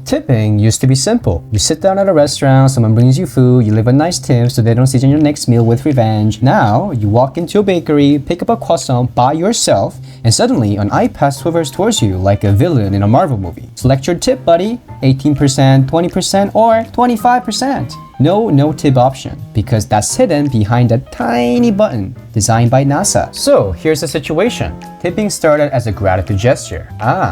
Tipping used to be simple. You sit down at a restaurant, someone brings you food, you leave a nice tip so they don't season your next meal with revenge. Now, you walk into a bakery, pick up a croissant by yourself, and suddenly an iPad swivels towards you like a villain in a Marvel movie. Select your tip, buddy. 18%, 20%, or 25%. No tip option, because that's hidden behind a tiny button designed by NASA. So here's the situation. Tipping started as a gratitude gesture.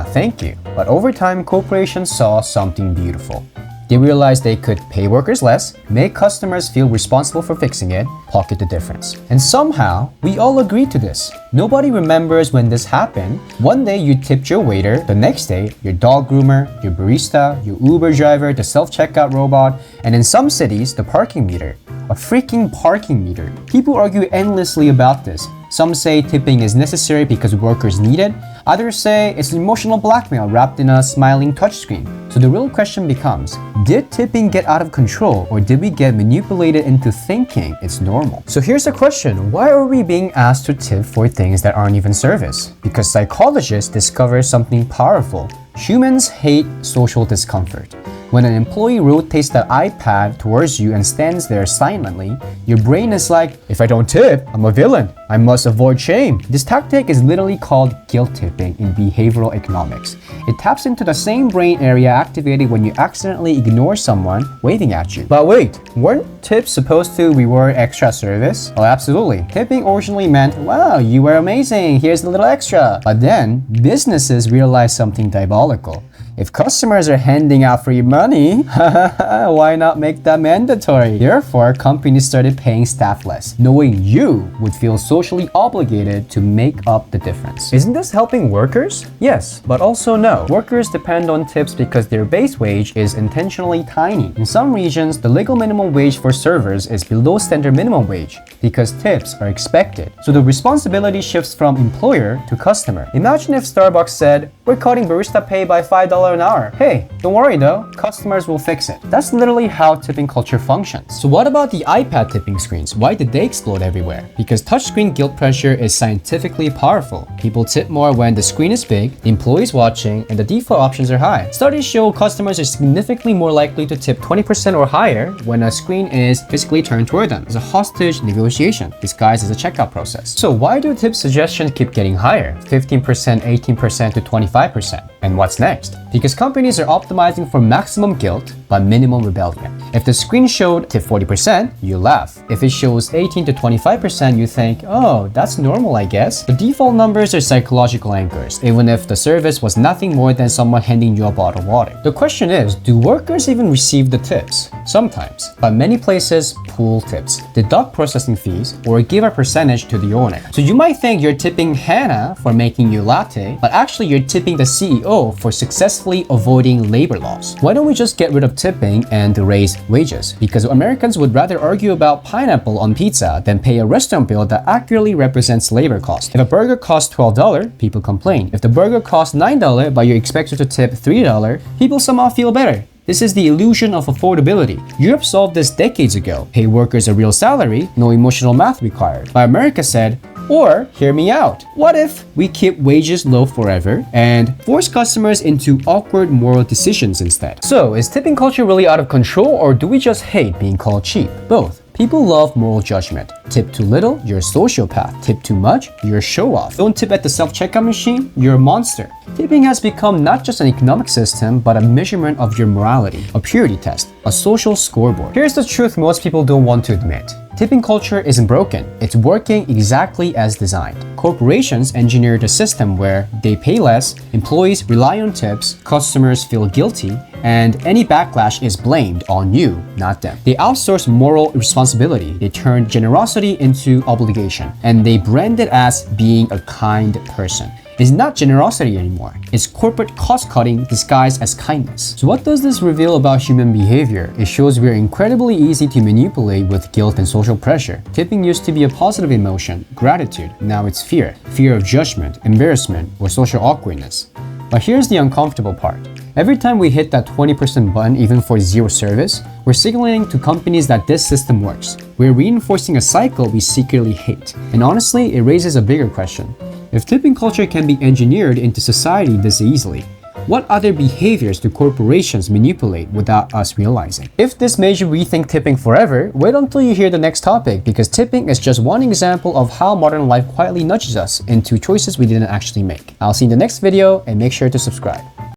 Thank you. But over time, corporations saw something beautiful. They realized they could pay workers less, make customers feel responsible for fixing it, pocket the difference. And somehow, we all agreed to this. Nobody remembers when this happened. One day you tipped your waiter, the next day your dog groomer, your barista, your Uber driver, the self-checkout robot, and in some cities, the parking meter. A freaking parking meter. People argue endlessly about this. Some say tipping is necessary because workers need it. Others say it's emotional blackmail wrapped in a smiling touchscreen. So the real question becomes, did tipping get out of control, or did we get manipulated into thinking it's normal? So here's the question, why are we being asked to tip for things that aren't even service? Because psychologists discover something powerful. Humans hate social discomfort. When an employee rotates the iPad towards you and stands there silently, your brain is like, if I don't tip, I'm a villain. I must avoid shame. This tactic is literally called guilt tipping in behavioral economics. It taps into the same brain area activated when you accidentally ignore someone waving at you. But wait, weren't tips supposed to reward extra service? Oh, absolutely. Tipping originally meant, wow, you were amazing, here's a little extra. But then, businesses realized something diabolical. If customers are handing out free money, why not make that mandatory? Therefore, companies started paying staff less, knowing you would feel socially obligated to make up the difference. Isn't this helping workers? Yes, but also no. Workers depend on tips because their base wage is intentionally tiny. In some regions, the legal minimum wage for servers is below standard minimum wage because tips are expected. So the responsibility shifts from employer to customer. Imagine if Starbucks said, we're cutting barista pay by $5 an hour. Hey, don't worry though, customers will fix it. That's literally how tipping culture functions. So what about the iPad tipping screens? Why did they explode everywhere? Because touchscreen guilt pressure is scientifically powerful. People tip more when the screen is big, the employee is watching, and the default options are high. Studies show customers are significantly more likely to tip 20% or higher when a screen is physically turned toward them. It's a hostage negotiation disguised as a checkout process. So why do tip suggestions keep getting higher? 15%, 18% to 25%. And what's next? Because companies are optimizing for maximum guilt but minimum rebellion. If the screen showed tip 40%, you laugh. If it shows 18 to 25%, you think, oh, that's normal, I guess. The default numbers are psychological anchors, even if the service was nothing more than someone handing you a bottle of water. The question is, do workers even receive the tips? Sometimes, but many places pool tips, deduct processing fees, or give a percentage to the owner. So you might think you're tipping Hannah for making you latte, but actually you're tipping the CEO for successfully avoiding labor laws. Why don't we just get rid of tipping and raise wages? Because Americans would rather argue about pineapple on pizza than pay a restaurant bill that accurately represents labor cost. If a burger costs $12, people complain. If the burger costs $9 but you're expected to tip $3, people somehow feel better. This is the illusion of affordability. Europe solved this decades ago. Pay workers a real salary, no emotional math required. But America said, or, hear me out, what if we keep wages low forever and force customers into awkward moral decisions instead? So, is tipping culture really out of control, or do we just hate being called cheap? Both. People love moral judgment. Tip too little, you're a sociopath. Tip too much, you're a show-off. Don't tip at the self-checkout machine, you're a monster. Tipping has become not just an economic system, but a measurement of your morality, a purity test, a social scoreboard. Here's the truth most people don't want to admit. Tipping culture isn't broken. It's working exactly as designed. Corporations engineered a system where they pay less, employees rely on tips, customers feel guilty, and any backlash is blamed on you, not them. They outsource moral responsibility. They turn generosity into obligation, and they brand it as being a kind person. It's not generosity anymore. It's corporate cost-cutting disguised as kindness. So what does this reveal about human behavior? It shows we're incredibly easy to manipulate with guilt and social pressure. Tipping used to be a positive emotion, gratitude. Now it's fear. Fear of judgment, embarrassment, or social awkwardness. But here's the uncomfortable part. Every time we hit that 20% button, even for zero service, we're signaling to companies that this system works. We're reinforcing a cycle we secretly hate. And honestly, it raises a bigger question. If tipping culture can be engineered into society this easily, What other behaviors do corporations manipulate without us realizing? If this made you rethink tipping forever, wait until you hear the next topic, because tipping is just one example of how modern life quietly nudges us into choices we didn't actually make. I'll see you in the next video, and make sure to subscribe.